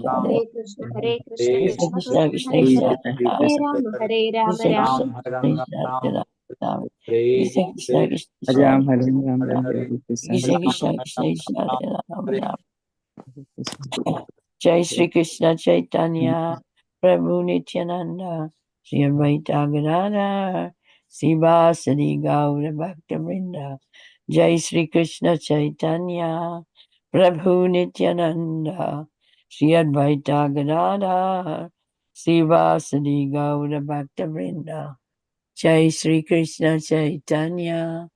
Hare Krishna, Hare Krishna, Hare Krishna Krishna, Krishna, Krishna Hare Krishna, Hare, Hare Hare Rama, Rama, Hare Rama, Krishna Rama. Krishna, Krishna Rama, Krishna Krishna, Krishna Hare Krishna, Ram, Hare Ram, Hare Ram Hare, Ram, Krishna Krishna Krishna, Krishna, Krishna Hare Krishna. Jai Shri Krishna Chaitanya Prabhu Nityananda Shri Advaita Gadadhar Sivasadi Gaura Bhaktivinoda Jai Shri Krishna Chaitanya Prabhu Nityananda Shri Advaita Gadadhar Sivasadi Gaura Bhaktivinoda Jai Shri Krishna Chaitanya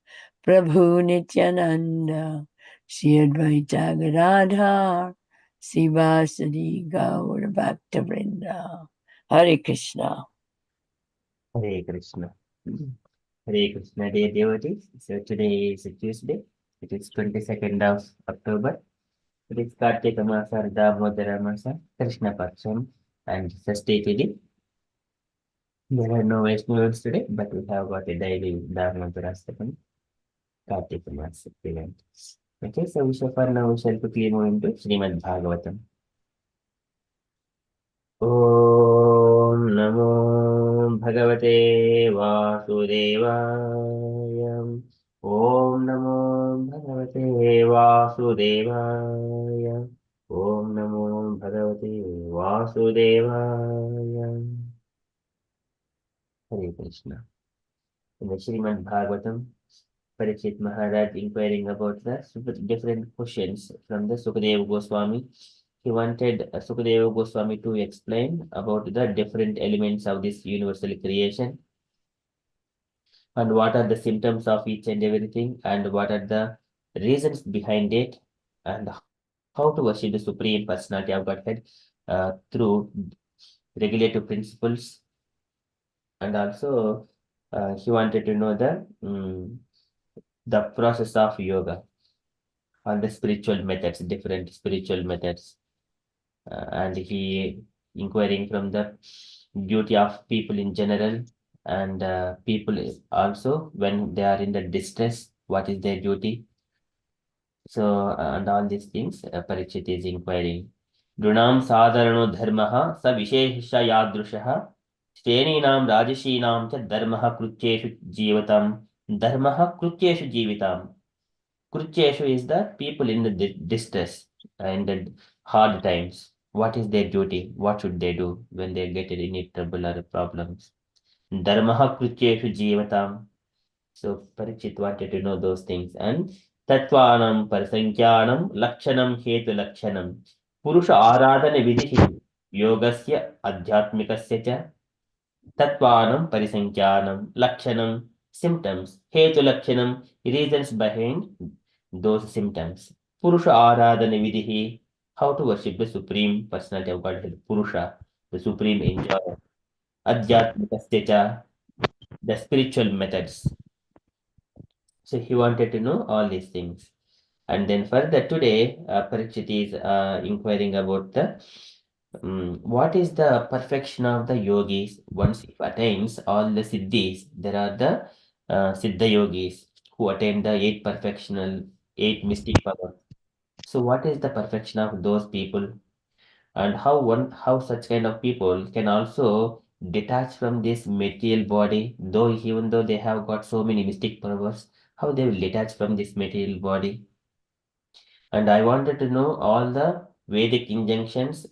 Prabhu Nityananda Shri Advaita Gadadhar Sivasadi Gaur Bhaktivinoda. Hare Krishna. Hare Krishna. Hare Krishna, dear devotees. So today is a Tuesday. It is 22nd of October. It is Kartika Masa, Damodara Masa, Krishna Paksam, and Sastiti. There are no Vaishnavas today, but we have got a daily Damodara Stephan, Kartika Masa event. Okay, so for now we shall quickly move into Srimad Bhagavatam. ॐ नमो भगवते वासुदेवाय ॐ नमो भगवते वासुदेवाय ॐ नमो भगवते वासुदेवाय Hare Krishna. In the Srimad Bhagavatam, Parikshit Maharaj inquiring about the different questions from the Sukadeva Goswami. He wanted Sukadeva Goswami to explain about the different elements of this universal creation and what are the symptoms of each and everything and what are the reasons behind it and how to worship the Supreme Personality of Godhead through regulative principles. And also he wanted to know the process of yoga or the spiritual methods, different spiritual methods. And he inquiring from the duty of people in general and people also when they are in the distress, what is their duty. So and all these things Parikshit is inquiring. Drunam sadharano dharmaha sa vishesha yadrushaha Shreninaam rajashinaam cha dharmaha krutyeshu jivatam dharmaha krutyeshu jivitam. Krutyeshu is the people in the distress and the hard times. What is their duty? What should they do when they get in any trouble or problems? Dharmaha krutyeshu jivatam. So Parikshit wanted to know those things. And Tattvanam Parasankyanam Lakshanam Hetu Lakshanam Purusha Aradhana Vidhi Yogasya Adhyatmikasya cha Tattvanam Parisankyanam Lakshanam symptoms Hetu Lakshanam reasons behind those symptoms. Purusha Aradhana Vidhi how to worship the Supreme Personality of Godhead, Purusha, the Supreme Enjoyer. Adhyatmikasya cha the spiritual methods. So he wanted to know all these things. And then further today, Parikshit is inquiring about what is the perfection of the yogis once it attains all the siddhis. There are the siddha yogis who attain the eight mystic power. So what is the perfection of those people? And how such kind of people can also detach from this material body, though even though they have got so many mystic powers, how they will detach from this material body. And I wanted to know all the Vedic injunctions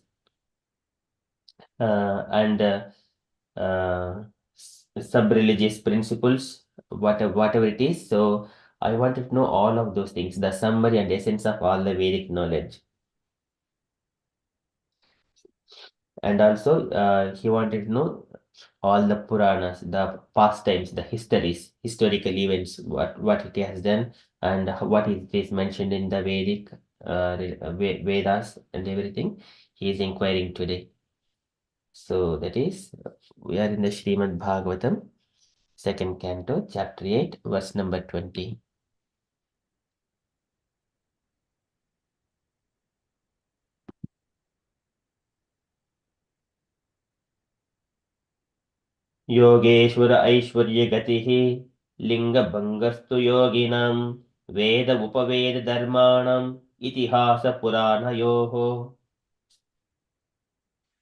and sub-religious principles, whatever it is. So I wanted to know all of those things, the summary and essence of all the Vedic knowledge. And also he wanted to know all the Puranas, the pastimes, the historical events, what it has done, and what it is mentioned in the Vedic Vedas and everything. He is inquiring today. So that is, we are in the Srimad Bhagavatam, second canto, chapter 8, verse number 20. Yogeshwar ऐश्वर्य गतिः लिंगभंगस्तु योगिनां वेद उपवेद धर्माणाम् इतिहास पुराणयोः.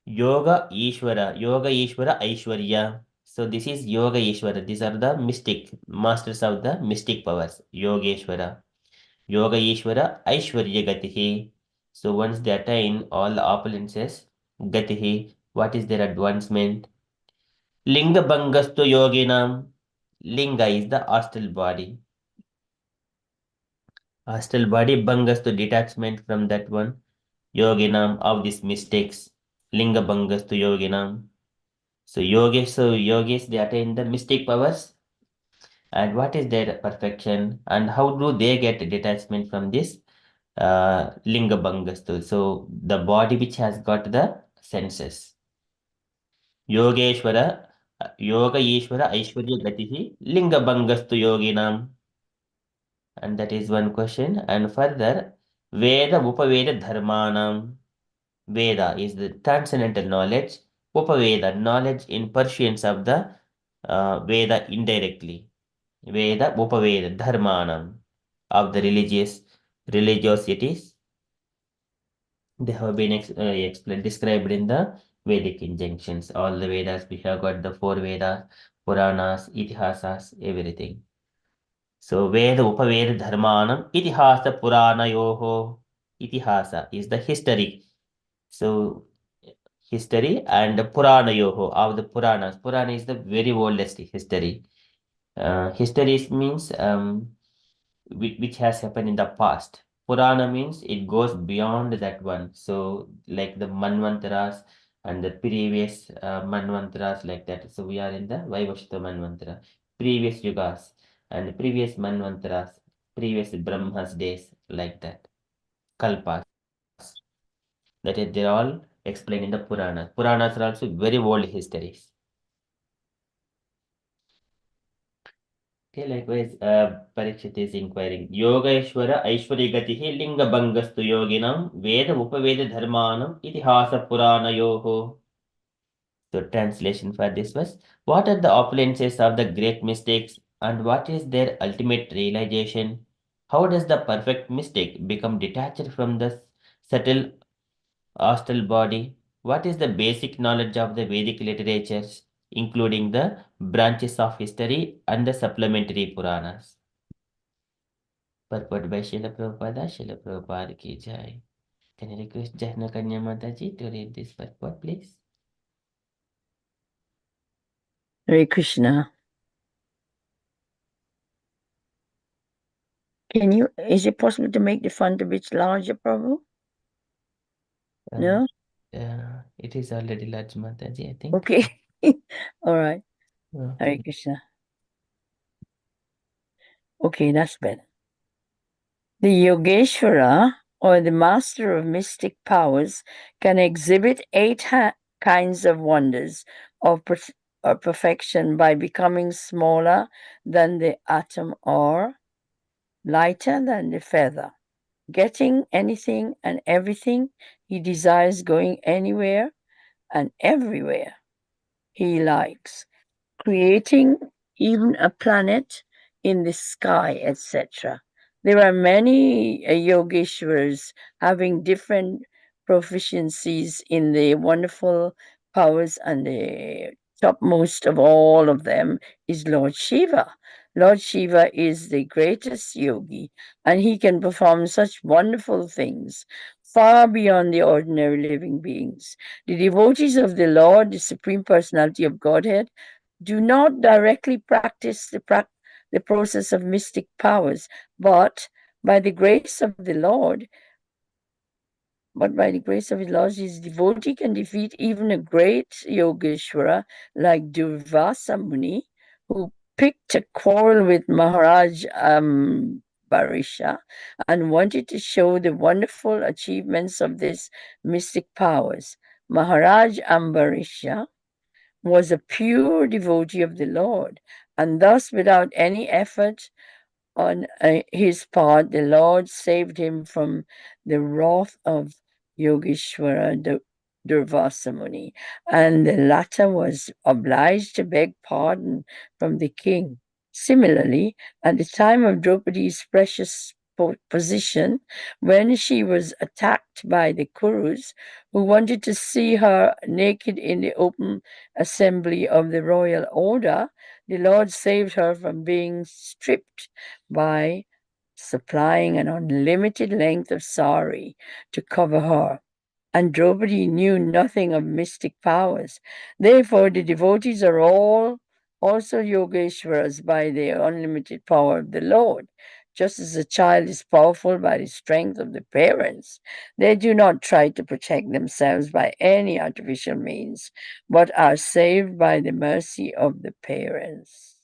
Yoga Ishvara, Aishwarya. So this is Yoga Ishvara. These are the mystic masters of the mystic powers. Yogeshwara. Yoga Ishvara, Aishwarya Gatihi. So once they attain all the opulences, Gatihi, what is their advancement? Linga Bangastu Yoginam. Linga is the astral body. Astral body, Bangastu detachment from that one. Yoginam of these mistakes. Linga Bangastu Yoginam. So yogis, they attain the mystic powers. And what is their perfection? And how do they get detachment from this linga bangastu? So the body which has got the senses. Yogeshwara, Yoga Ishvara, Aishwarya Gatihi, Linga Bangastu Yoginam. And that is one question. And further, Veda Upaveda Dharmanam. Veda is the transcendental knowledge. Upaveda, knowledge in pursuance of the Veda indirectly. Veda, Upaveda, Dharmanam of the religiosities. They have been explained, described in the Vedic injunctions. All the Vedas, we have got the 4 Vedas, Puranas, Itihasas, everything. So Veda, Upaveda, Dharmanam, Itihasa, Purana, Yoho. Itihasa is the history. So history and Purana Yoho of the Puranas. Purana is the very oldest history. Histories means which has happened in the past. Purana means it goes beyond that one. So like the Manvantaras and the previous Manvantaras like that. So we are in the Vaivashta Manvantara, previous Yugas and previous Manvantaras, previous Brahma's days like that. Kalpas. That is, they're all explained in the Puranas. Puranas are also very old histories. Okay, likewise, Parikshit is inquiring. Yogeshwara Aishwarya Gatihi Linga Bangastu Yoginam Veda Upaveda Dharmanam Itihasa Purana Yoho. So, translation for this was, what are the opulences of the great mystics and what is their ultimate realization? How does the perfect mystic become detached from the subtle astral body? What is the basic knowledge of the Vedic literatures, including the branches of history and the supplementary Puranas? Purport by Srila Prabhupada, Srila Prabhupada ki jai. Can I request Jahna Kanya Mataji to read this purport, please? Hare Krishna. Is it possible to make the font a bit larger, Prabhu? No? It is already large, Mataji, I think. Okay. All right. Oh. Hare Krishna. Okay, that's better. The Yogeshwara, or the master of mystic powers, can exhibit 8 kinds of wonders of perfection by becoming smaller than the atom or lighter than the feather, getting anything and everything he desires, going anywhere and everywhere he likes, creating even a planet in the sky, etc. There are many Yogeshwaras having different proficiencies in the wonderful powers, and the topmost of all of them is Lord Shiva. Lord Shiva is the greatest yogi, and he can perform such wonderful things far beyond the ordinary living beings. The devotees of the Lord, the Supreme Personality of Godhead, do not directly practice the process of mystic powers, but by the grace of the Lord, his devotee can defeat even a great Yogeshwara like Durvasa Muni, who picked a quarrel with Maharaj Barisha and wanted to show the wonderful achievements of these mystic powers. Maharaj Ambarisha was a pure devotee of the Lord, and thus, without any effort on his part, the Lord saved him from the wrath of Yogeshwara Durvasa Muni, and the latter was obliged to beg pardon from the king. Similarly, at the time of Draupadi's precious position when she was attacked by the Kurus, who wanted to see her naked in the open assembly of the royal order. The Lord saved her from being stripped by supplying an unlimited length of sari to cover her. And Draupadi knew nothing of mystic powers. Therefore, the devotees are all also Yogeshwaras by the unlimited power of the Lord. Just as a child is powerful by the strength of the parents, they do not try to protect themselves by any artificial means, but are saved by the mercy of the parents.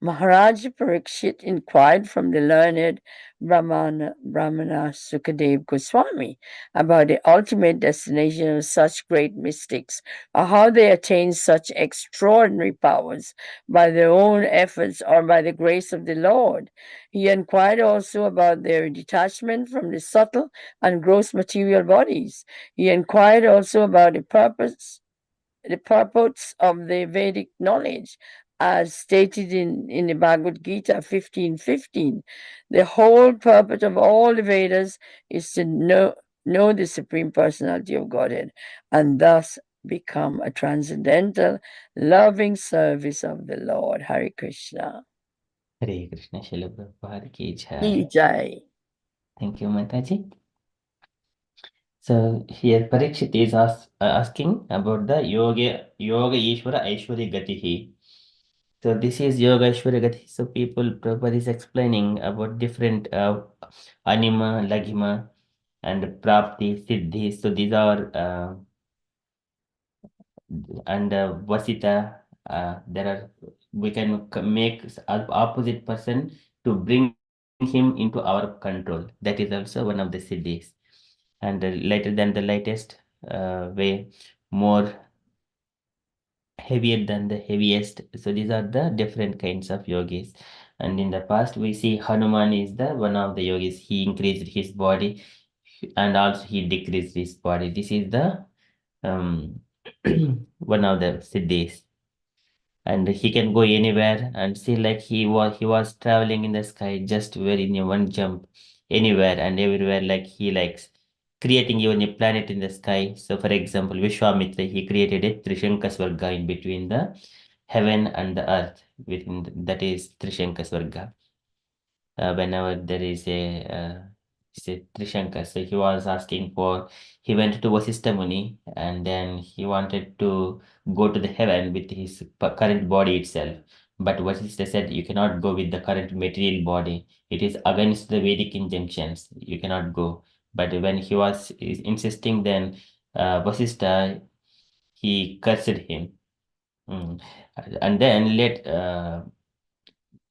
Maharaj Parikshit inquired from the learned Brahmana Sukadev Goswami about the ultimate destination of such great mystics, or how they attain such extraordinary powers by their own efforts or by the grace of the Lord. He inquired also about their detachment from the subtle and gross material bodies. He inquired also about the purpose of the Vedic knowledge, as stated in the Bhagavad Gita 15:15. The whole purpose of all the Vedas is to know the Supreme Personality of Godhead and thus become a transcendental, loving service of the Lord. Hare Krishna. Hare Krishna, Srila Prabhupada ki Ki jai. Jai. Thank you, Mataji. So here Parikshit is asking about the Yoga Ishvara Aishwarya Gatihi. So this is Yoga Aishwarya Gati. So Prabhupada is explaining about different Anima, Laghima, and Prapti, Siddhi. So these are and Vasita. We can make opposite person to bring him into our control. That is also one of the siddhis. And later than the latest way, more heavier than the heaviest. So these are the different kinds of yogis. And in the past, we see Hanuman is the one of the yogis. He increased his body and also he decreased his body. This is the um, one of the siddhis. And he can go anywhere and see like he was traveling in the sky just very in one jump anywhere and everywhere like he likes creating even a planet in the sky. So for example, Vishwamitra, he created a Trishanka Swarga in between the heaven and the earth, that is Trishanka Swarga. Whenever there is say Trishankar, so he went to Vasistha Muni and then he wanted to go to the heaven with his current body itself. But Vasistha said, you cannot go with the current material body. It is against the Vedic injunctions. You cannot go. But when he was insisting, then Vasistha, he cursed him. Mm. And then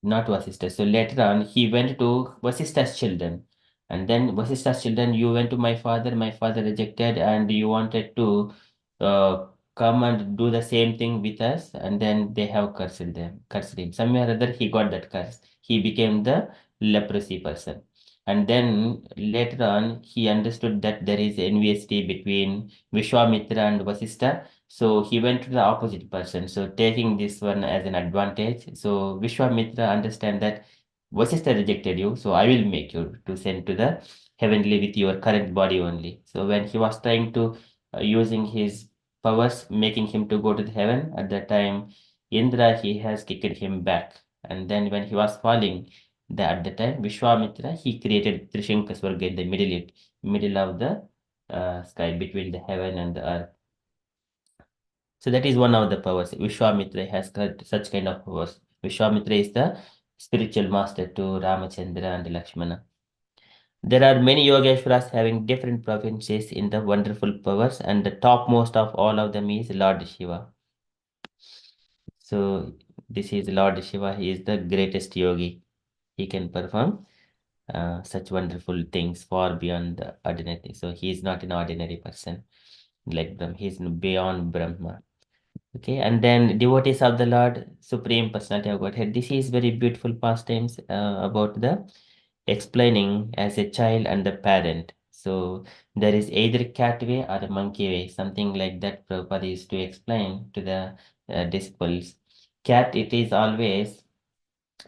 not Vasistha. So later on, he went to Vasistha's children. And then Vasistha's children, you went to my father rejected, and you wanted to uh, come and do the same thing with us. And then they have cursed him. Somewhere or other, he got that curse. He became the leprosy person. And then later on, he understood that there is enviously between Vishwamitra and Vasistha. So he went to the opposite person. So taking this one as an advantage. So Vishwamitra understand that Vasistha rejected you, so I will make you to send to the heavenly with your current body only. So when he was trying to using his powers, making him to go to the heaven, at that time Indra he has kicked him back. And then when he was falling, at the time Vishwamitra he created Trishanka Swarga in the middle of the sky between the heaven and the earth. So that is one of the powers. Vishwamitra has got such kind of powers. Vishwamitra is the spiritual master to Ramachandra and Lakshmana. There are many Yogeshwaras having different provinces in the wonderful powers, and the topmost of all of them is Lord Shiva. So this is Lord Shiva. He is the greatest yogi. He can perform such wonderful things far beyond the ordinary. So he is not an ordinary person like Brahma. He is beyond Brahma. Okay, and then devotees of the Lord, Supreme Personality of Godhead. This is very beautiful pastimes about the explaining as a child and the parent. So there is either cat way or a monkey way, something like that Prabhupada used to explain to the disciples. cat, it is always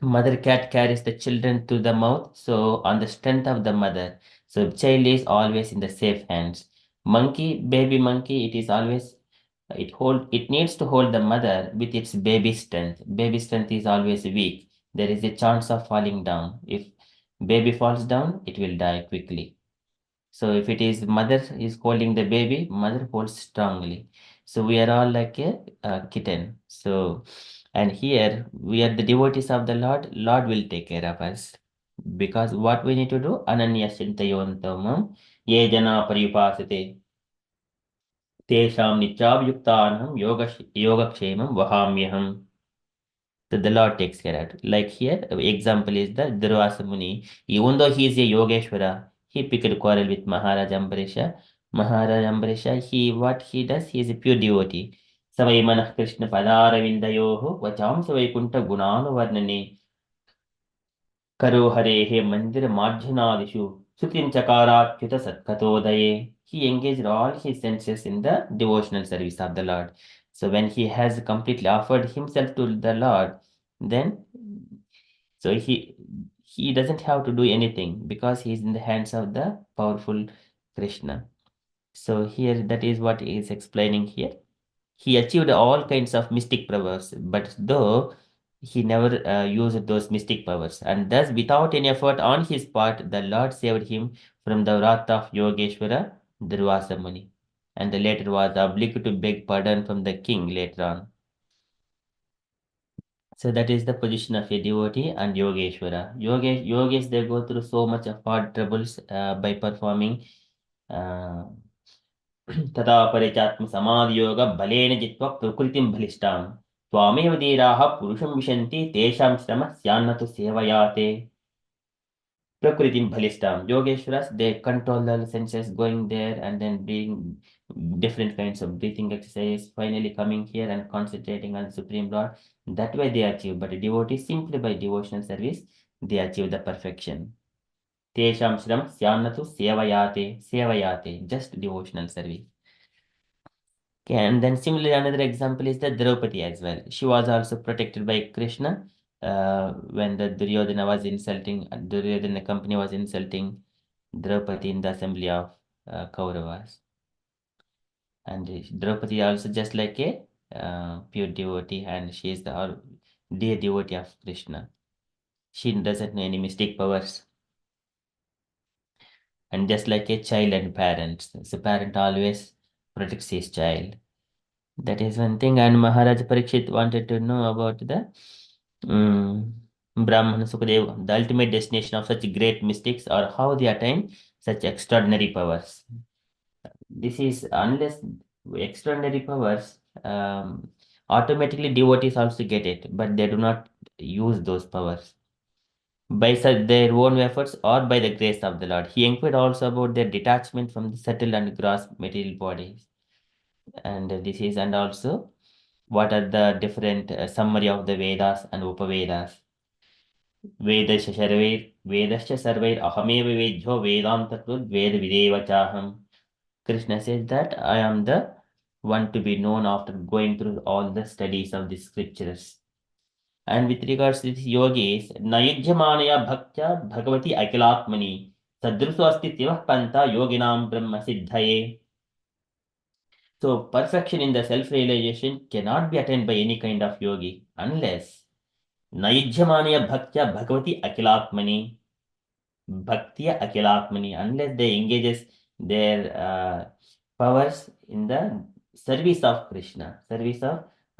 mother cat carries the children to the mouth, so on the strength of the mother. So child is always in the safe hands. Monkey, baby monkey, it is always it needs to hold the mother with its baby strength. Baby strength is always weak. There is a chance of falling down. If baby falls down, it will die quickly. So if it is mother is holding the baby, mother holds strongly. So we are all like a kitten. So and here we are the devotees of the Lord. Lord will take care of us. Because what we need to do, Ananya Chintayontamam, Ye Jana Paripasate, Tesham Nityabhyuktanam Yogakshemam Vahamyaham. So the Lord takes care of it. Like here, example is the Durvasa Muni. Even though he is a Yogeshwara, he picked a quarrel with Maharaj Ambarisha. Maharaj Ambarisha, what he does, he is a pure devotee. Savai Manah Krishna Padaravindayoho Vacham Savai Kunta Gunanu Varnane Karo Harehe Mandir Madhyanadishu Sutim Chakarakyuta Satkatodaye. He engaged all his senses in the devotional service of the Lord. So when he has completely offered himself to the Lord, then so he doesn't have to do anything because he is in the hands of the powerful Krishna. So here that is what he is explaining here. He achieved all kinds of mystic powers, but though he never used those mystic powers, and thus without any effort on his part, the Lord saved him from the wrath of Yogeshwara Durvasa Muni, and the later was obliged to beg pardon from the king later on. So that is the position of a devotee and Yogeshwara. Yogis, they go through so much of hard troubles by performing तथा परिचात्म समाधियोग बलेन जित्वा प्रकृतिं बलिष्ठां त्वामेव धीराः पुरुषं विशन्ति तेषां श्रमः स्यान्न तु सेवया ते Prakritim Bhalistam. Yogeshwaras, they control the senses going there and then doing different kinds of breathing exercise, finally coming here and concentrating on Supreme Lord. That way they achieve. But a devotee, simply by devotional service, they achieve the perfection. Tesham Shram Syanatu Sevayate, just devotional service. Okay, and then similarly, another example is the Draupadi as well. She was also protected by Krishna when the Duryodhana was insulting, Duryodhana company was insulting Draupadi in the assembly of Kauravas. And Draupadi also just like a pure devotee, and she is the dear devotee of Krishna. She doesn't know any mystic powers. And just like a child and parents, the parent always protects his child. That is one thing. And Maharaj Parikshit wanted to know about the Brahmana Sukadev, the ultimate destination of such great mystics, or how they attain such extraordinary powers. This is unless extraordinary powers, automatically devotees also get it, but they do not use those powers by their own efforts or by the grace of the Lord. He inquired also about their detachment from the subtle and gross material bodies. And this is, and also what are the different summary of the Vedas and Upavedas. Vedasya sarvair ahameva vedyo vedantakrut ved videva chaham. Krishna says that I am the one to be known after going through all the studies of the scriptures. And with regards to this yogis, Nayujyamanaya bhaktya bhagavati akilatmani sadrusu asti tivah panta yoginam brahma siddhaye. So perfection in the self-realization cannot be attained by any kind of yogi unless Nayujyamanaya bhaktya bhagavati akilatmani Bhaktiya Akilatmani, unless they engages their powers in the service of Krishna,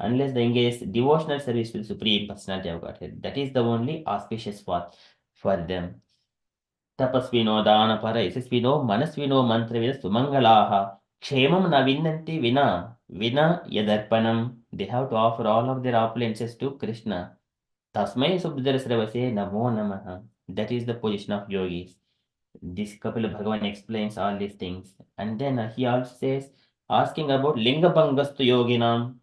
unless they engage devotional service with Supreme Personality of Godhead. That is the only auspicious path for them. Tapasvino, Danapara, Yasasvino, Manasvino, Mantravida, Sumangalaha, Kshemam na vinnanti vina yadarpanam. They have to offer all of their opulences to Krishna. Tasmai Subhadrasravase Namo Namaha. That is the position of yogis. This Kapila Bhagavan explains all these things. And then he also says, asking about Linga Bangastu Yoginam.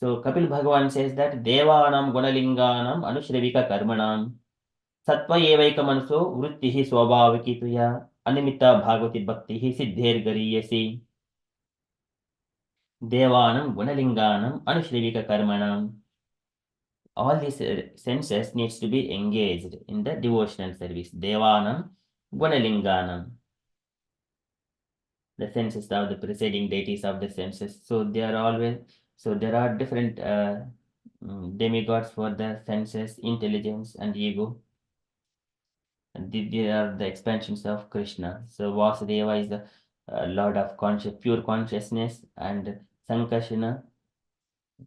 So Kapil Bhagavan says that Devanam Gunalinganam Anushravika Karmanam Sattva Evaika Manso Vrittihi Swabhaviki Tuya Animita Bhagavati Bhaktihi Siddher Gariyasi Devanam Gunalinganam Anushravika Karmanam. all these senses needs to be engaged in the devotional service. Devanam, Gunalinganam. The senses of the preceding deities of the senses. So they are always, so there are different demigods for the senses, intelligence, and ego. And they are the expansions of Krishna. So Vasudeva is the Lord of pure consciousness, and Sankarsana.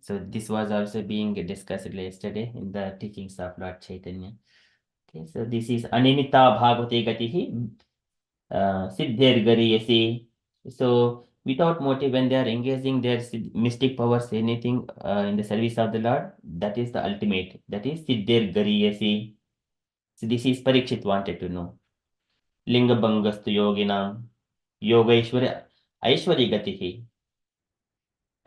So this was also being discussed yesterday in the teachings of Lord Chaitanya. Okay, so this is Animita Bhagavate Gatihi Siddher Gariyasi. So without motive, when they are engaging their mystic powers, anything in the service of the Lord, that is the ultimate. That is Siddher Gariyasi. So this is Parikshit wanted to know. Linga Bangastu Yoginam Yoga Aishwari Gatihi.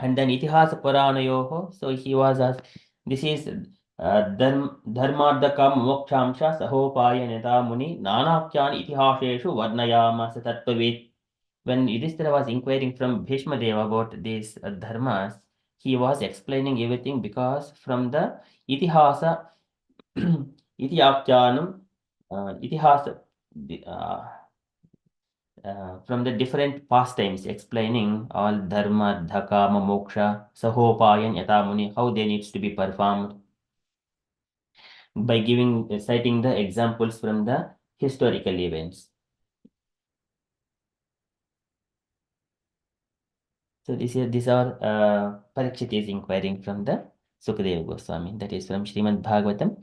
And then Itihasa Puranayoho. So he was asked, this is Dharmadakam Mokshamsha Sahopaya Neta Muni Nanakyan Itihasheshu Varnayama Satatpavit. When Yudhishthira was inquiring from Bhishma Deva about these dharmas, he was explaining everything because from the Itihasa, Itihakyanam, Itihasa, from the different pastimes explaining all dharma, dhakama, moksha, sahopayan, yatamuni, how they needs to be performed by citing the examples from the historical events. So these are Parikshit is inquiring from the Sukadeva Goswami. That is from Srimad Bhagavatam.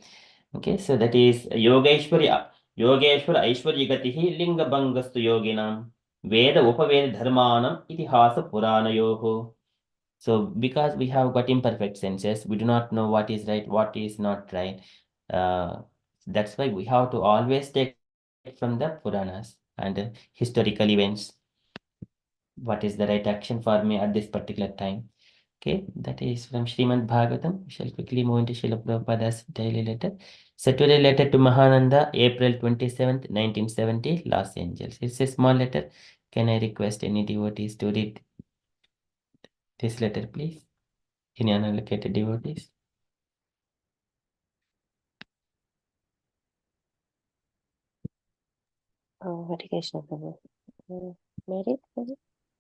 Okay, so that is Yogeshwara Aishwarya Gatihi Linga Bangastu Yoginam Veda Upaveda Dharmanam Itihasa Puranayoho. So because we have got imperfect senses, we do not know what is right, what is not right. That's why we have to always take from the Puranas and historical events. What is the right action for me at this particular time? Okay, that is from Srimad Bhagavatam. We shall quickly move into Srila Prabhupada's daily letter. So today letter to Mahananda, April 27th, 1970, Los Angeles. It's a small letter. Can I request any devotees to read this letter, please? Any unallocated devotees? Hare Krishna Prabhu. Married?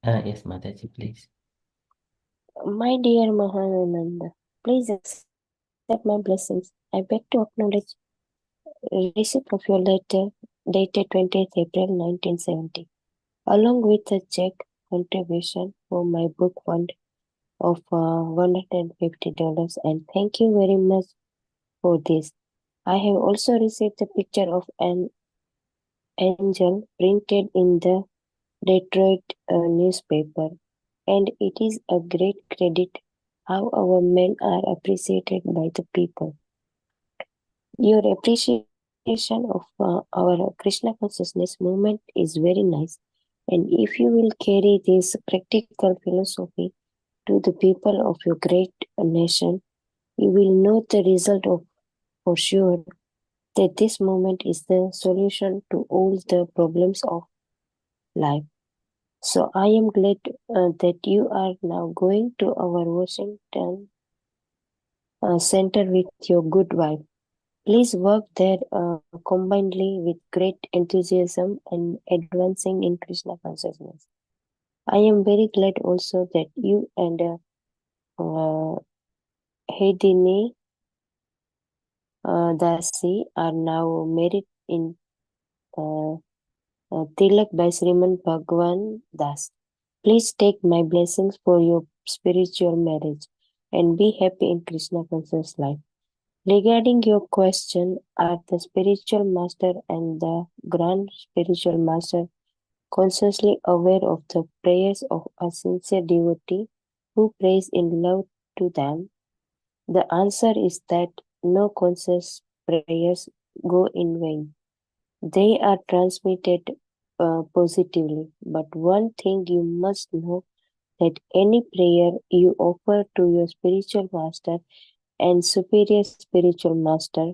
Yes, Mataji, please. My dear Mahananda, please accept my blessings. I beg to acknowledge receipt of your letter dated 20th April 1970, along with a check contribution for my book fund of $150, and thank you very much for this. I have also received a picture of an angel printed in the Detroit newspaper, and it is a great credit how our men are appreciated by the people. Your appreciation of our Krishna consciousness movement is very nice, and if you will carry this practical philosophy to the people of your great nation, you will know the result of for sure that this movement is the solution to all the problems of life. So I am glad that you are now going to our Washington center with your good wife. Please work there combinedly with great enthusiasm and advancing in Krishna consciousness. I am very glad also that you and Hedini Dasi are now married in Tilak by Srimad Bhagwan Das. Please take my blessings for your spiritual marriage and be happy in Krishna conscious life. Regarding your question, are the spiritual master and the grand spiritual master consciously aware of the prayers of a sincere devotee who prays in love to them? The answer is that no conscious prayers go in vain. They are transmitted positively. But one thing you must know that any prayer you offer to your spiritual master and superior spiritual master,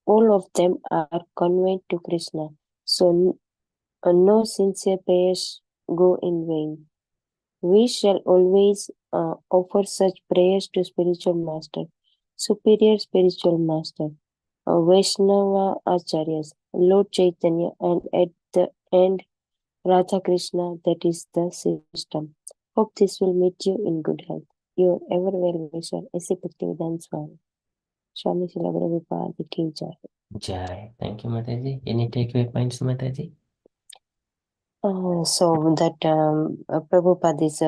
all of them are conveyed to Krishna. So no sincere prayers go in vain. We shall always offer such prayers to spiritual master superior spiritual master, Vaishnava Acharyas, Lord Chaitanya, and at the end, Radha Krishna, that is the system. Hope this will meet you in good health. Your ever well wisher, S.A. Bhaktivedanta Swami. Swami Srila Prabhupada ki jai. Jai. Thank you, Mataji. Any takeaway points, Mataji? So that Prabhupada is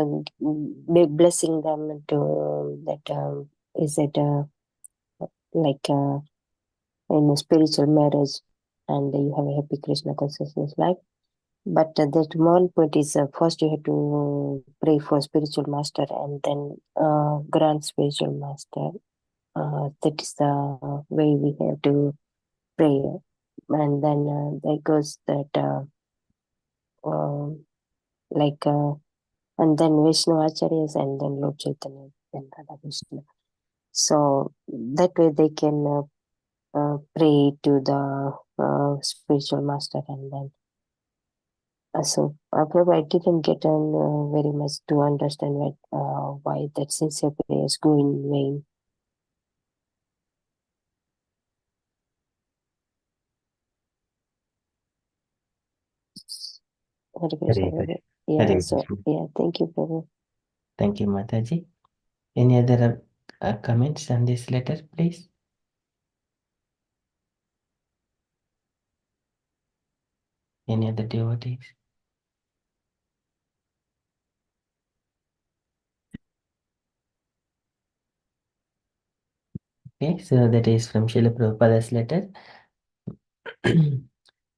blessing them to that is it like in a spiritual marriage, and you have a happy Krishna consciousness life. But that one point is first you have to pray for spiritual master and then grant spiritual master. That is the way we have to pray. And then there goes that like and then Vishnu Acharyas and then Lord Chaitanya and Radha Krishna. So that way they can pray to the spiritual master, and then so probably I didn't get on very much to understand why that sincere prayers go in vain. Hare Krishna, Very good. Prabhu. Yeah, Hare so Krishna. yeah, thank you, Prabhu. Thank you, Mataji. Any other comments on this letter, please? Any other devotees? Okay, so that is from Srila Prabhupada's letter.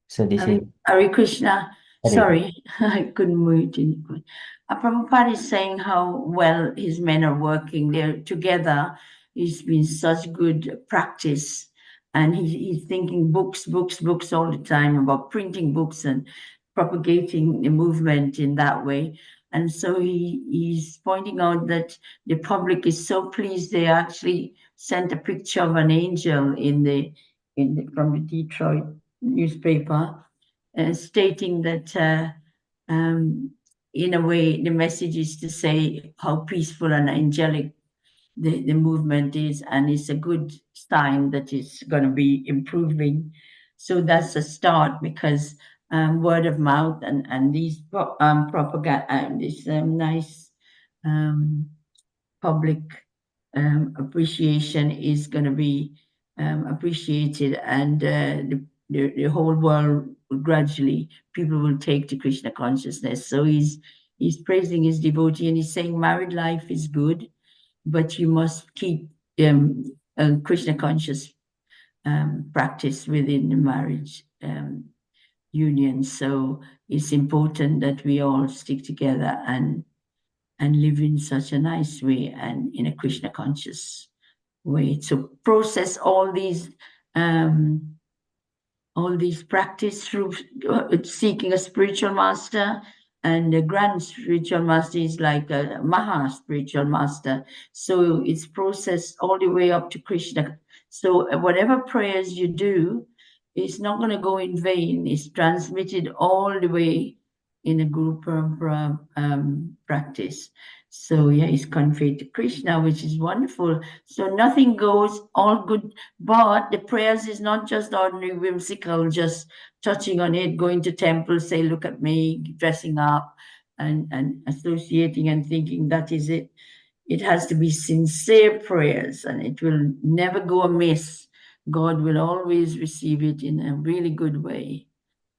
So this is Hare Krishna. Hare. Sorry, I couldn't move it. Prabhupada is saying how well his men are working. They're together. It's been such good practice. And he's thinking books all the time about printing books and propagating the movement in that way. And so he's pointing out that the public is so pleased they actually sent a picture of an angel from the Detroit newspaper, stating that in a way the message is to say how peaceful and angelic the movement is, and it's a good sign that it's going to be improving. So that's a start, because word of mouth and these propaganda and this nice public appreciation is going to be appreciated, and the whole world will gradually, people will take to Krishna consciousness. So he's praising his devotee, and he's saying married life is good, but you must keep Krishna conscious practice within the marriage union. So it's important that we all stick together and live in such a nice way and in a Krishna conscious way. So process all these practice through seeking a spiritual master, and the grand spiritual master is like a Maha spiritual master. So it's processed all the way up to Krishna. So whatever prayers you do, it's not going to go in vain. It's transmitted all the way in a group practice. So yeah, it's conveyed to Krishna, which is wonderful. So nothing goes, all good, but the prayers is not just ordinary whimsical, just touching on it, going to temple, say, look at me, dressing up and associating and thinking that is it. It has to be sincere prayers, and it will never go amiss. God will always receive it in a really good way.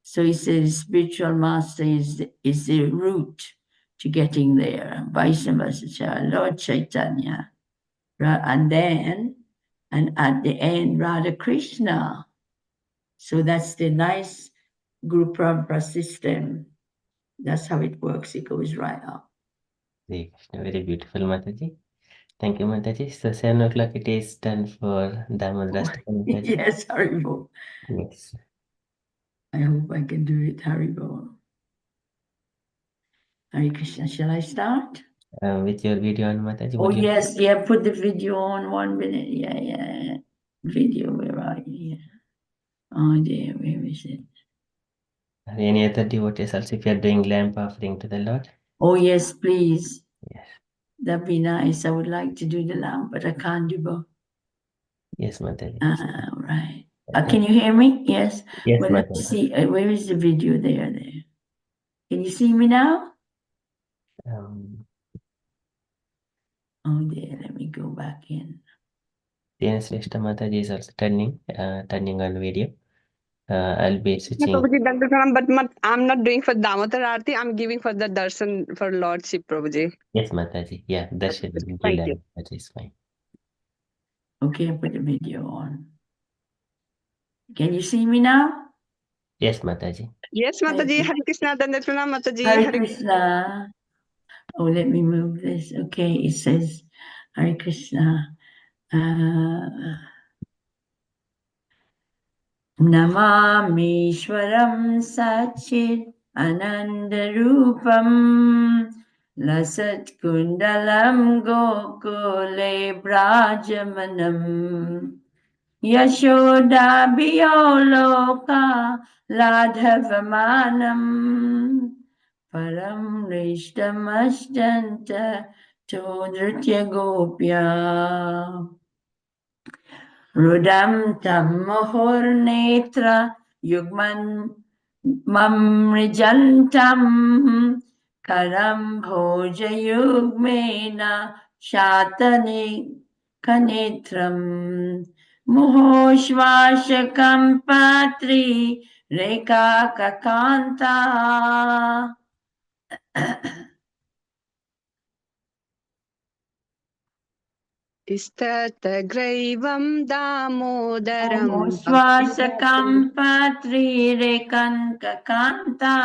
So he says spiritual master is the route to getting there. Vaishnava, Lord Chaitanya. And then, and at the end, Radha Krishna. So that's the nice Guru Parampara system. That's how it works. It goes right up. Hare Krishna. Very beautiful, Mataji. Thank you, Mataji. So 7 o'clock it is done for Damodarastaka, Mataji. Yes, Haribo. Yes. I hope I can do it, Haribo. Hare Krishna, shall I start? With your video on, Mataji. Oh, would you- yes, yeah, put the video on 1 minute. Yeah. Video, where are you? Yeah. Oh, dear, where is it? Any other devotees also, if you are doing lamp offering to the Lord? Oh, yes, please. Yes. That'd be nice. I would like to do the lamp, but I can't do both. Yes, Mataji. Right. Can you hear me? Yes. Yes, Well, let's Mataji. see. Where is the video? There. Can you see me now? Oh, there. Let me go back in. Yes, Shrestha Mataji is also turning on video. I'll be switching. Prabhuji, but I'm not doing for Damodar Aarti. I'm giving for the darshan for Lordship, Prabhuji. Yes, Mataji. Yeah, that should be Thank done. you. That is fine. Okay, I put the video on. Can you see me now? Yes, Mataji. Yes, Mataji. Hare Krishna. Dandat Pranam, Mataji. Hare Krishna. Oh, let me move this. Okay, it says Hare Krishna. Namamishwaram Sachit Anandarupam Lasat Kundalam Gokule Brajamanam Yashoda Bioloka Ladhavamanam Param Rishtamashtanta Chodritya Gopya Rudam tam mohornetra yugman mamrijantam karam bhoja yugmena shatane kanetram muhoshvashakam patri reka kakanta. Istatagreivam Damodaram Muhoshvashakam patri rekan kakanta.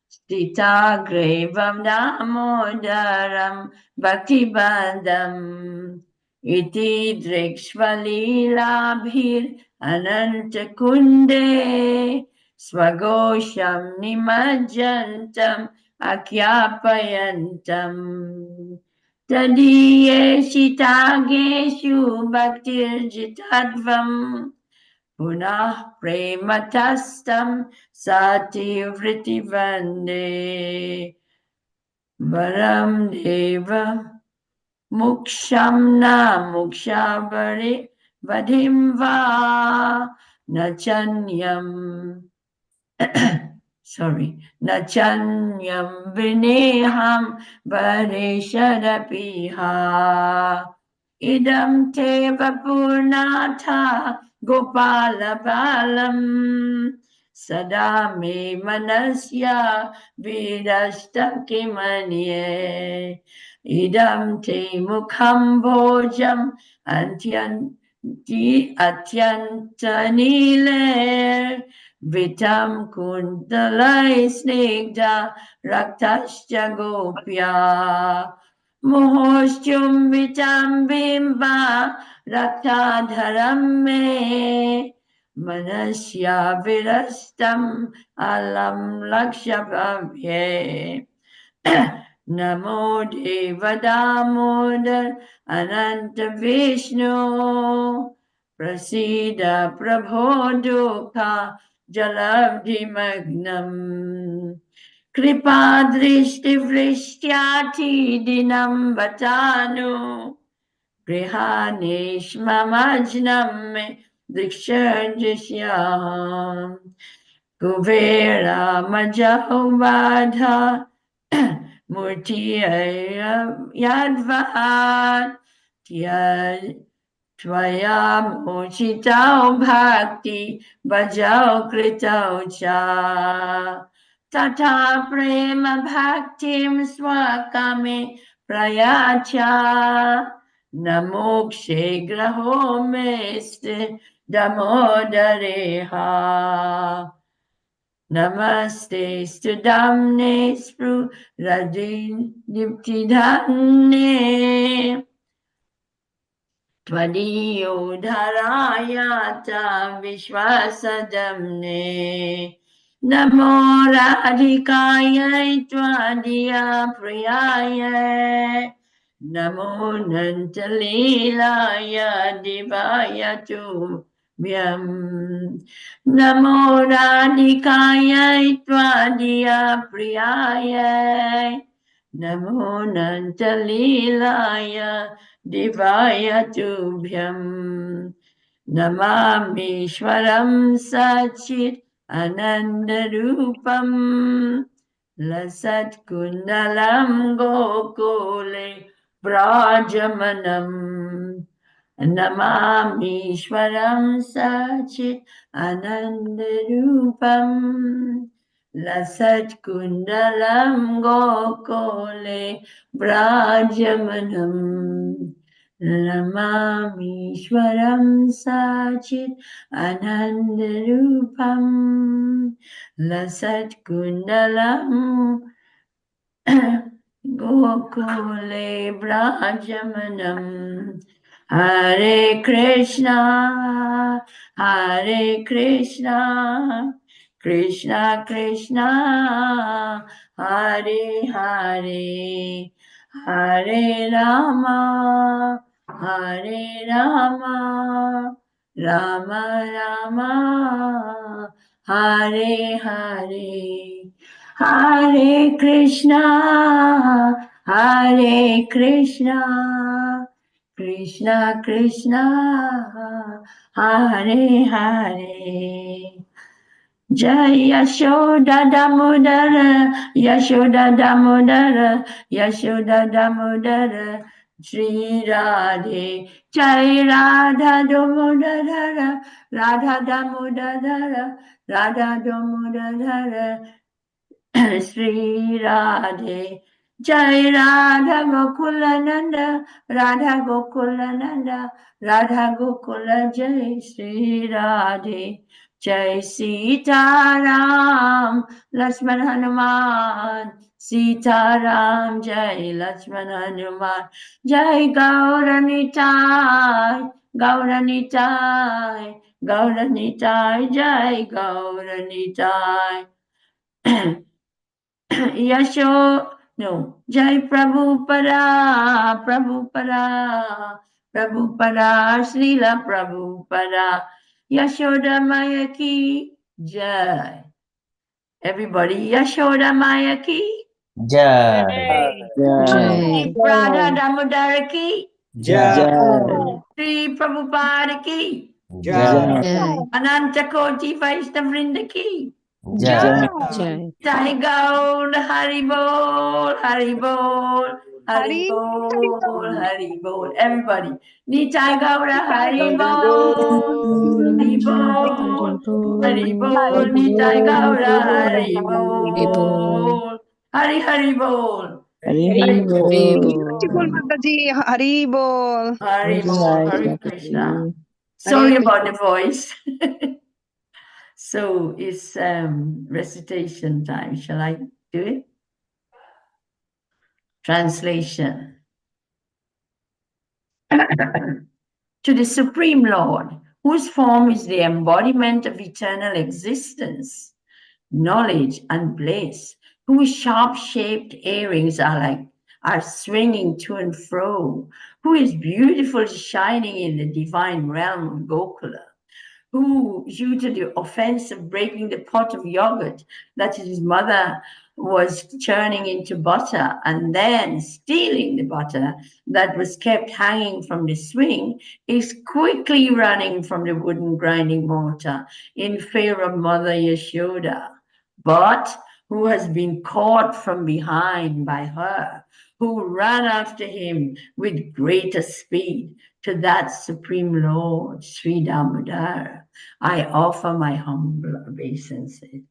Stita Grevam Damodaram Bhaktibandam Iti Drikshvalilabhir Anantakunde Swagosham Nimajjantam Akyapayantam Tadiye Shitageshu Bhaktirjitadvam Punah prematastam sati vriti vande varam deva mukshamna mukshabari vadhim va nachanyam sorry nachanyam vineham vareshadapiha idam teva purnatha Gopala Balam Sada me manasya vidashtam manye idam te mukham bhojam atyantanile vitam kundalai snigdha raktascha gopya Mohoshchum vitam bimba Raktadharam me manasya virastam alam lakshapabhye Namo Deva Damodar Ananta Vishnu Prasida Prabho Dukha Jalabdhi Magnam Kripa Drishti Vrishyati Dinam Vatanu Grihanesh Mamajnam me Diksharjishyam Kuvera Majahubadha Murti Yadvat Tvaya Mochitao Bhakti Bhajao Kritao Cha Tata Prema Bhaktim Swakame Prayacha Namokshe Graho Meste Damodareha Namaste Studamne Spru Radin Diptidhane Tvadiyo Dharayata Vishwasadamne Namo Radhikaya Tvadiya Priyaya Namo Nantalilaya Divaya Tubhyam Namo Radhikaya Tvadiya Priyaya Namo Nantalilaya Divaya Tubhyam. Namamishwaram Sachit Anandarupam Lasat Kundalam Gokule Brajamanam. Namamishwaram Sachit Anandarupam Lasat Kundalam Gokule Brajamanam. Namamishwaram Sachit Anandarupam Lasat Kundalam Gokule Brajamanam. Hare Krishna, Hare Krishna, Krishna Krishna, Hare Hare, Hare Rama, Hare Rama, Rama Rama, Hare Hare. Hare Krishna, Hare Krishna, Krishna Krishna, Hare Hare. Jai Yashoda Damodara, Yashoda Damodara, Yashoda Damodara, Sri Radhe. Jai Radha Damodara, Radha Damodara, Radha Damodara, Sri Radhe. Jai Radha Gokulananda, Radha Gokulananda, Radha Gokula Jai Sri Radhe. Jai Sita Ram, Lakshman Hanuman, Sita Ram, Jai Lakshman Hanuman, Jai Gauranitai, Gauranitai, Gauranitai, Jai Gauranitai. Jai Prabhupada, Prabhupada, Prabhupada, Srila Prabhupada, Yashoda Maya ki Jai. Everybody, Yashoda Maya ki Jai. Jai. Radha Damodara ki Jai. Sri Prabhupada ki Jai. Jai. Ananta Koti Vaishnavrinda ki Jai. Jai. Jai Gaur Hari Bol, Hari Bol, Hari Hari Bol, Hari Bol. Everybody. Nitai Gaura Hari Hari Bol, Hari Hari Bol, Hari Bol. Hari Nitai Gaura Bol. Hari Bol. Bol. Hari Bol. Hari Hari Beautiful Bol. Mataji, Hari Bol. Bol. Hari Krishna. Sorry about the voice. So it's recitation time. Shall I do it? Translation. To the Supreme Lord, whose form is the embodiment of eternal existence, knowledge, and bliss, whose sharp-shaped earrings are swinging to and fro, who is beautiful shining in the divine realm of Gokula, who, due to the offense of breaking the pot of yogurt that his mother was churning into butter and then stealing the butter that was kept hanging from the swing, is quickly running from the wooden grinding mortar in fear of Mother Yashoda, but who has been caught from behind by her, who ran after him with greater speed. To that Supreme Lord, Sri Damodar, I offer my humble obeisances.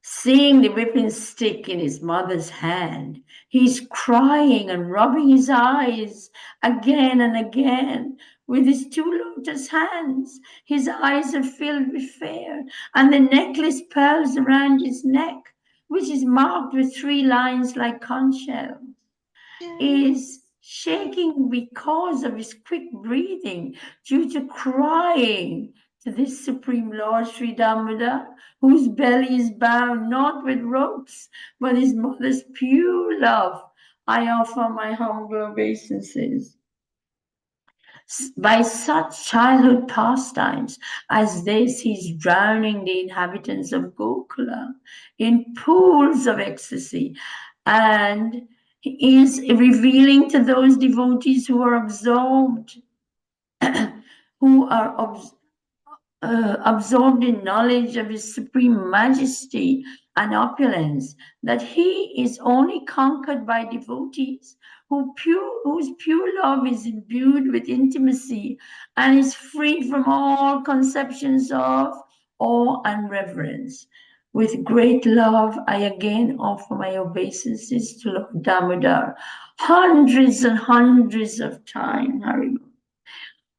Seeing the whipping stick in his mother's hand, he's crying and rubbing his eyes again and again with his two lotus hands. His eyes are filled with fear, and the necklace pearls around his neck, which is marked with 3 lines like conch shells, is shaking because of his quick breathing due to crying to this Supreme Lord Sri Damodar, whose belly is bound not with ropes, but his mother's pure love. I offer my humble obeisances. By such childhood pastimes as this, he's drowning the inhabitants of Gokula in pools of ecstasy and He is revealing to those devotees who are absorbed, who are absorbed in knowledge of His supreme majesty and opulence, that He is only conquered by devotees whose pure love is imbued with intimacy and is freed from all conceptions of awe and reverence. With great love, I again offer my obeisances to Lord Damodar, hundreds and hundreds of times.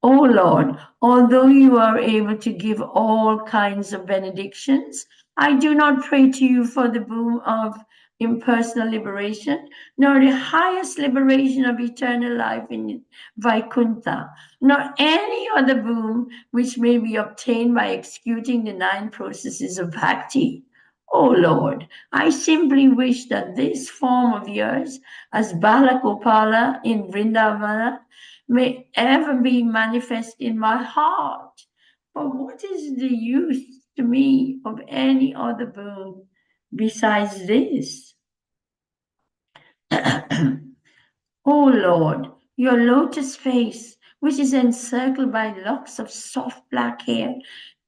O Lord, although you are able to give all kinds of benedictions, I do not pray to you for the boon of impersonal liberation, nor the highest liberation of eternal life in Vaikuntha, nor any other boon which may be obtained by executing the 9 processes of bhakti. O Lord, I simply wish that this form of yours, as Balagopala in Vrindavana, may ever be manifest in my heart. For what is the use to me of any other boon besides this? O Lord, your lotus face, which is encircled by locks of soft black hair,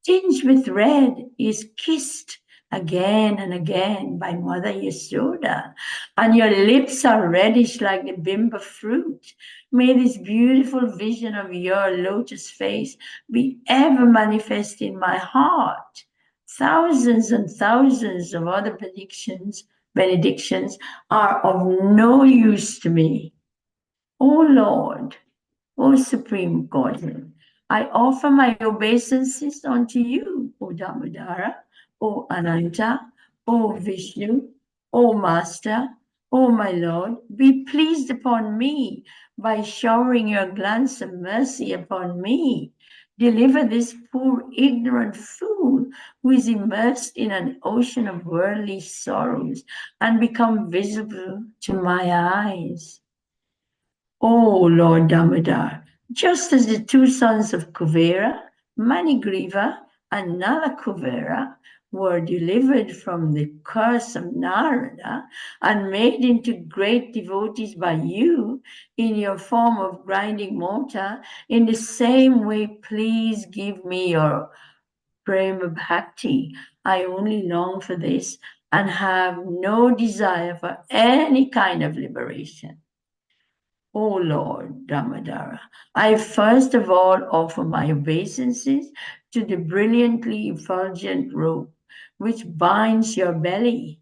tinged with red, is kissed again and again by Mother Yasoda, and your lips are reddish like the bimba fruit. May this beautiful vision of your lotus face be ever manifest in my heart. Thousands and thousands of other benedictions are of no use to me. O Lord, O Supreme Godhead, I offer my obeisances unto you, O Damodara, O Ananta, O Vishnu, O Master, O my Lord, be pleased upon me by showering your glance of mercy upon me. Deliver this poor ignorant fool who is immersed in an ocean of worldly sorrows and become visible to my eyes. O Lord Damodar, just as the 2 sons of Kuvera, Manigriva and Nalakuvera, were delivered from the curse of Narada and made into great devotees by you in your form of grinding mortar, in the same way, please give me your prema bhakti. I only long for this and have no desire for any kind of liberation. O Lord Damodara, I first of all offer my obeisances to the brilliantly effulgent rope which binds your belly.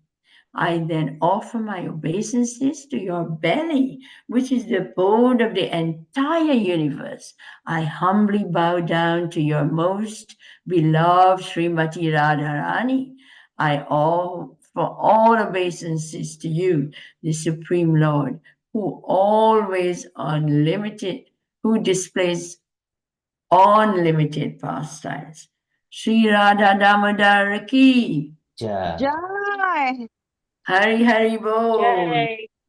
I then offer my obeisances to your belly, which is the abode of the entire universe. I humbly bow down to your most beloved Srimati Radharani. I offer all obeisances to you, the Supreme Lord, who always unlimited, who displays unlimited pastimes. Sri Radha Damodar ki Jai. Jai! Hari Hari Bol.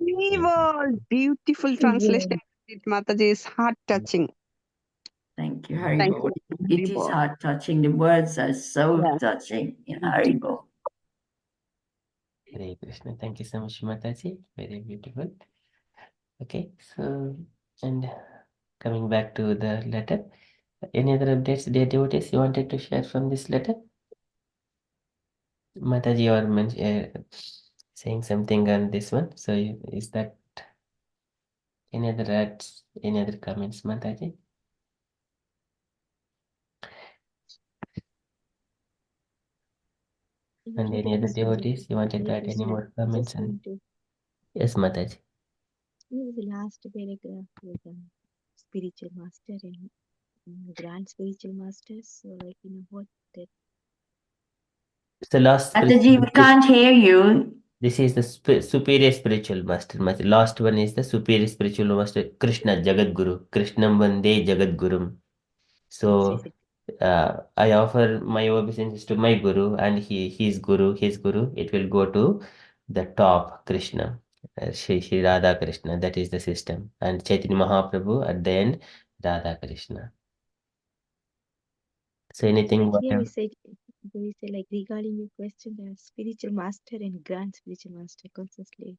Evil! Beautiful translation. Mataji is heart touching. Thank you, Hari Thank Bol. you. It is Haribol. heart touching. The words are so Yeah. touching in Hari Bol. Hare Krishna. Thank you so much, Mataji. Very beautiful. Okay, so and coming back to the letter, any other updates, dear devotees, you wanted to share from this letter? Mataji, you are saying something on this one. So is that any other ads, any other comments, Mataji? And any other devotees, you wanted to add any more comments? Yes, Mataji. This is the last paragraph with spiritual master and grand spiritual masters. So, like, what that It's the last. Mataji, we can't hear you. This is the superior spiritual master. The last one is the superior spiritual master, Krishna Jagat Guru. Krishnam Vande Jagat Gurum. So I offer my obeisances to my Guru, and his Guru, it will go to the top, Krishna. Shri Radha Krishna, that is the system. And Chaitanya Mahaprabhu at the end, Radha Krishna. So anything, like here whatever. we say like regarding your question, spiritual master and grand spiritual master consciously.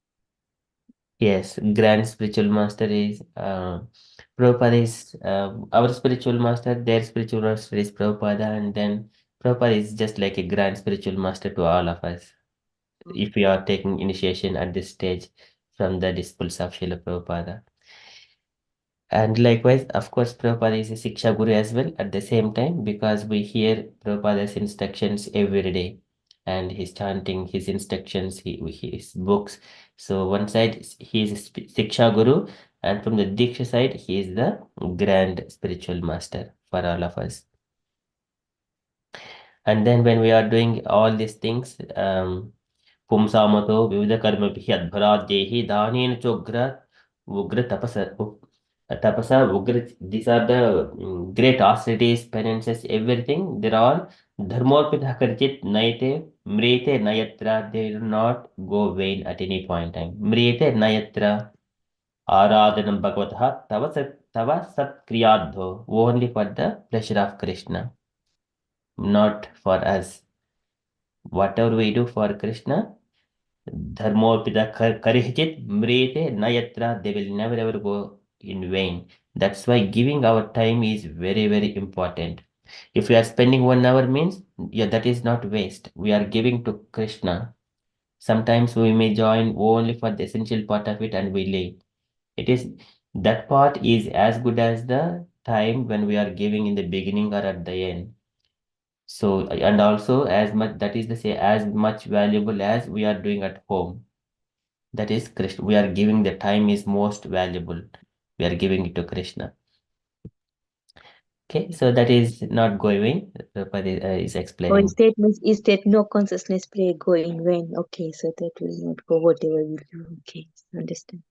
Yes, Grand Spiritual Master is Prabhupada is our spiritual master, their spiritual master is Prabhupada, and then Prabhupada is just like a grand spiritual master to all of us. If we are taking initiation at this stage from the disciples of Srila Prabhupada. And likewise, of course, Prabhupada is a Siksha Guru as well at the same time because we hear Prabhupada's instructions every day and he's chanting his instructions, his books. So one side he is a Siksha Guru and from the Diksha side he is the grand spiritual master for all of us. And then when we are doing all these things, पुंसामतो विविधकर्मभिः अध्वराद्यैः दानेन चोग्र उग्र tapasa ugra, these are the great austerities, penances, everything. They're all dharmorpita karchit naite mrite nayatra. They do not go vain at any point in time. Mrite nayatra aradhanam bhagavatah tava sat kriyadho, only for the pleasure of Krishna, not for us. Whatever we do for Krishna, dharmorpita karihchit mrite nayatra, they will never ever go in vain. That's why giving our time is very, very important. If we are spending 1 hour means, yeah, that is not waste. We are giving to Krishna. Sometimes we may join only for the essential part of it and we leave. It is that part is as good as the time when we are giving in the beginning or at the end. So, and also as much, that is the say, as much valuable as we are doing at home. That is Krishna. We are giving the time is most valuable. We are giving it to Krishna. Okay, so that is not going. Prabhupada is Oh, explaining. is that no consciousness play go in vain? Okay, so that will not go whatever we do. Okay, understand.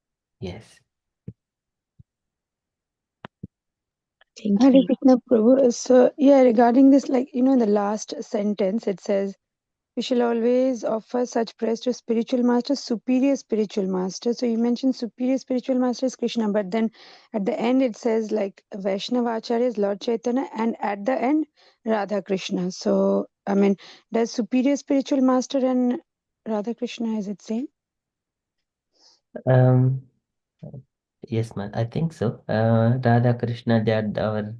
Yes. Thank Hare you. Krishna Prabhu. So, yeah, regarding this, like, in the last sentence, it says, we shall always offer such praise to spiritual master, superior spiritual master. So, you mentioned superior spiritual master is Krishna, but then at the end, it says, like, Vaishnava Acharya is Lord Chaitanya, and at the end, Radha Krishna. So, I mean, does superior spiritual master and Radha Krishna, is it same? Yes, ma'am. I think so. Radha Krishna, they are our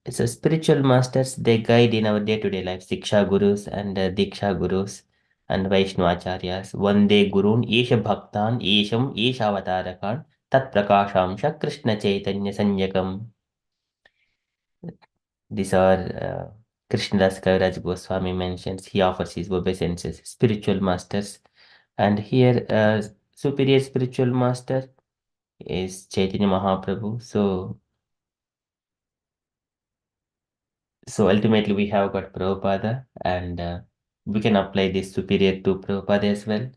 so spiritual masters. They guide in our day-to-day life. Siksha Gurus and Diksha Gurus and Vaishnavacharyas. Vande Gurun Isha Bhaktan Isham Isha Avatarakan Tat Prakashamsha Krishna Chaitanya Sanyakam. These are Krishnadas Kaviraj Goswami mentions. He offers his obeisances, spiritual masters. And here, superior spiritual master is Chaitanya Mahaprabhu. So ultimately we have got Prabhupada and we can apply this superior to Prabhupada as well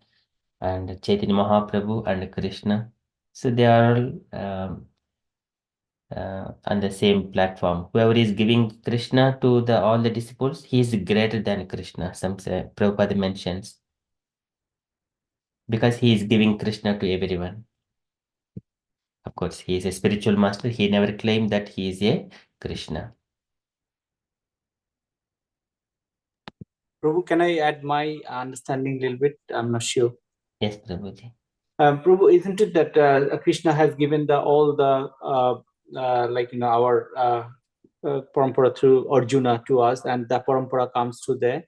and Chaitanya Mahaprabhu and Krishna. So they are all on the same platform. Whoever is giving Krishna to all the disciples, he is greater than Krishna. Some say, Prabhupada mentions because he is giving Krishna to everyone. Of course, he is a spiritual master. He never claimed that he is a Krishna. Prabhu, can I add my understanding a little bit? I'm not sure. Yes, Prabhuji. Prabhu, isn't it that Krishna has given all the our parampara through Arjuna to us, and the parampara comes to there,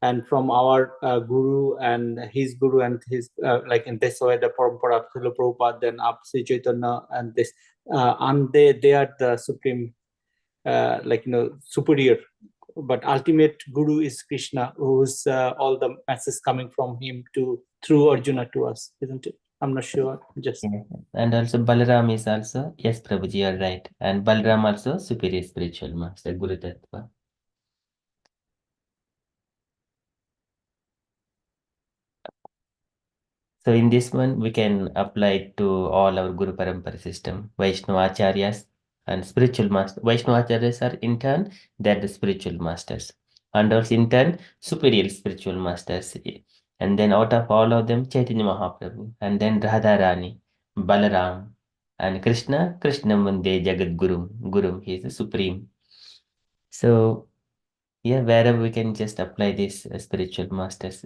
and from our guru and his in this way the parampara of Srila Prabhupada, then up Sri Chaitanya, and this and they are the supreme superior, but ultimate guru is Krishna, who's all the messages coming from him through Arjuna to us, isn't it? I'm not sure. Just Yeah. And also Balaram is also, yes, Prabhuji, you are right. And Balaram also superior spiritual master, Guru Tattva. So in this one, we can apply it to all our Guru Parampara system, Vaishnava Acharyas and spiritual master. Vaishnava Acharyas are in turn, they're the spiritual masters. And also in turn, superior spiritual masters. And then out of all of them, Chaitanya Mahaprabhu. And then Radharani, Balaram, and Krishna, Krishna Mande Jagat Gurum, he is the supreme. So, yeah, wherever we can just apply this spiritual masters.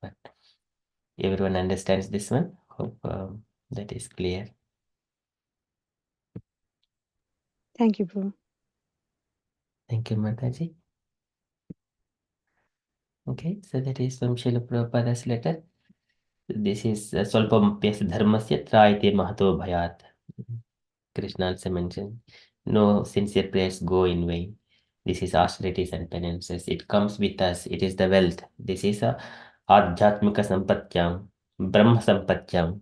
But everyone understands this one? Hope that is clear. Thank you, Prabhu. Thank you, Mataji. Okay, so that is from Srila Prabhupada's letter. This is Swalpamapyasya dharmasya traite mahato bhayat. Krishna also mentioned, no sincere prayers go in vain. This is austerities and penances. It comes with us. It is the wealth. This is a adhyatmika sampatyam, brahma sampatyam.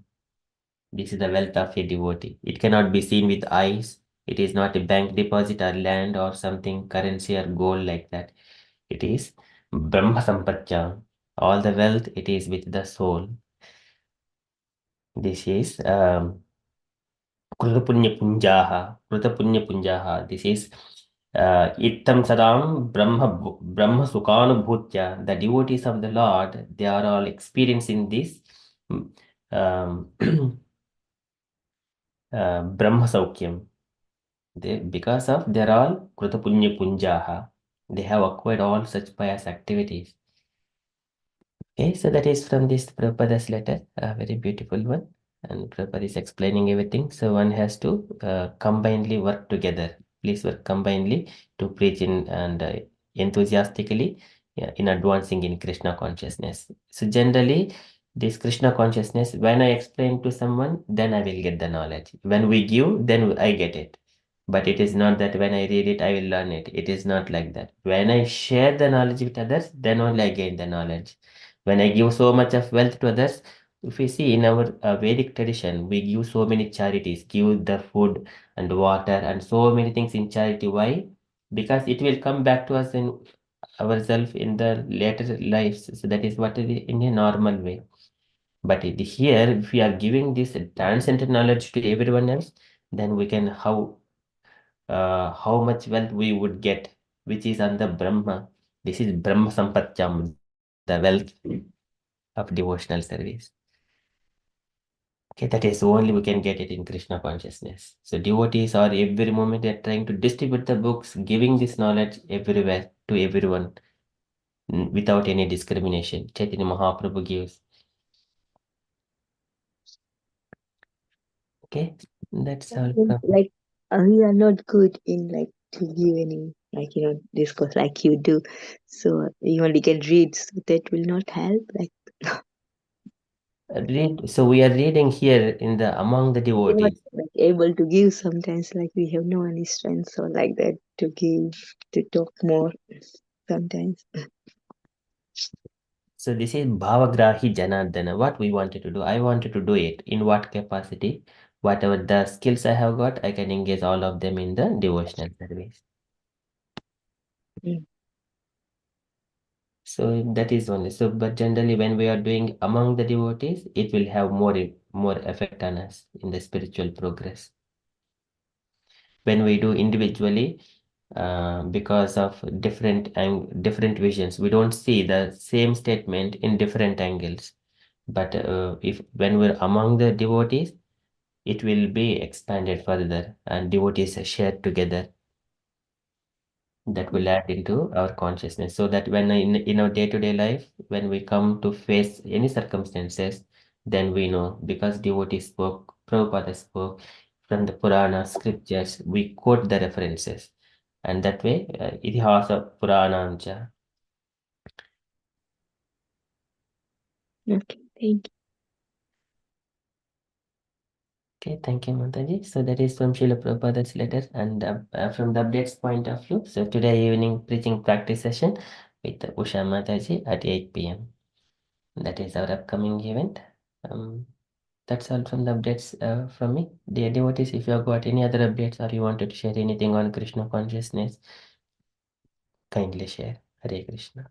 This is the wealth of a devotee. It cannot be seen with eyes. It is not a bank deposit or land or something, currency or gold like that. It is brahma sampatyam. All the wealth, it is with the soul. This is Krutapunyapunjaha. This is Ittam Sadam Brahma Sukhanubhutya. The devotees of the Lord, they are all experiencing this um, Brahma Saukyam. Because of they're all Krutapunyapunjaha. They have acquired all such pious activities. Okay, so that is from this Prabhupada's letter, a very beautiful one. And Prabhupada is explaining everything. So one has to combinedly work together. Please work combinedly to preach in and enthusiastically in advancing in Krishna consciousness. So generally, this Krishna consciousness, when I explain to someone, then I will get the knowledge. When we give, then I get it. But it is not that when I read it, I will learn it. It is not like that. When I share the knowledge with others, then only I gain the knowledge. When I give so much of wealth to others, if we see in our Vedic tradition, we give so many charities, give the food and water and so many things in charity. Why? Because it will come back to us in ourselves in the later lives. So that is what it is in a normal way. But here, if we are giving this transcendental knowledge to everyone else, then we can how much wealth we would get, which is on the Brahma. This is Brahma Sampatyam, the wealth of devotional service. Okay, that is only we can get it in Krishna consciousness. So devotees are every moment they are trying to distribute the books, giving this knowledge everywhere to everyone without any discrimination. Chaitanya Mahaprabhu gives. Okay, that's all. Like we are not good in like to give any discourse like you do. So you only can read, so that will not help. Like So we are reading here in the among the we are not devotees. like able to give sometimes. Like we have no any strength or like that to give, to talk more sometimes. So this is Bhavagrahi Janardana. What we wanted to do, I wanted to do it. In what capacity? Whatever the skills I have got, I can engage all of them in the devotional service. Mm. So that is only. So, but generally, when we are doing among the devotees, it will have more effect on us in the spiritual progress. When we do individually, because of different visions, we don't see the same statement in different angles. But if when we're among the devotees, it will be expanded further, and devotees are shared together. That will add into our consciousness, so that when in our day-to-day life, when we come to face any circumstances, then we know, because devotees spoke, Prabhupada spoke from the Purana scriptures, we quote the references, and that way, Itihasa Puranamcha. Okay, thank you. Okay, thank you, Mataji. So that is from Srila Prabhupada's letter, and from the updates point of view. So today evening preaching practice session with Usha Mataji at 8 p.m. That is our upcoming event. That's all from the updates from me. Dear devotees, if you have got any other updates or you wanted to share anything on Krishna consciousness, kindly share. Hare Krishna.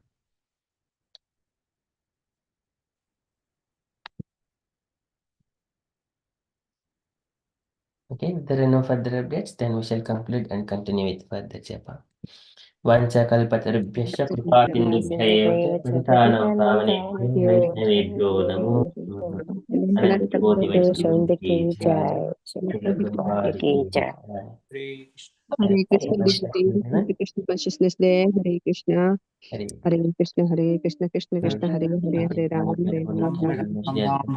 Okay, if there are no further updates, then we shall conclude and continue with further japa. Vanchakalpatarubhyascha kripapindubhyaeva cha patitanam pavanebhyo Vaishnavebhyo namo namaha. Ananta Koti Vaishnava ki jai. Srila Prabhupada ki jai. Hare Krishna. Hare Hare Krishna Krishna. Day, Happy Krishna Consciousness Day, Hare Krishna, Hare Hare Krishna, Hare Krishna, Krishna Krishna, Hare Hare, Hare Ram, Ram, Hare Ram Ram, Ram. Ram Ram,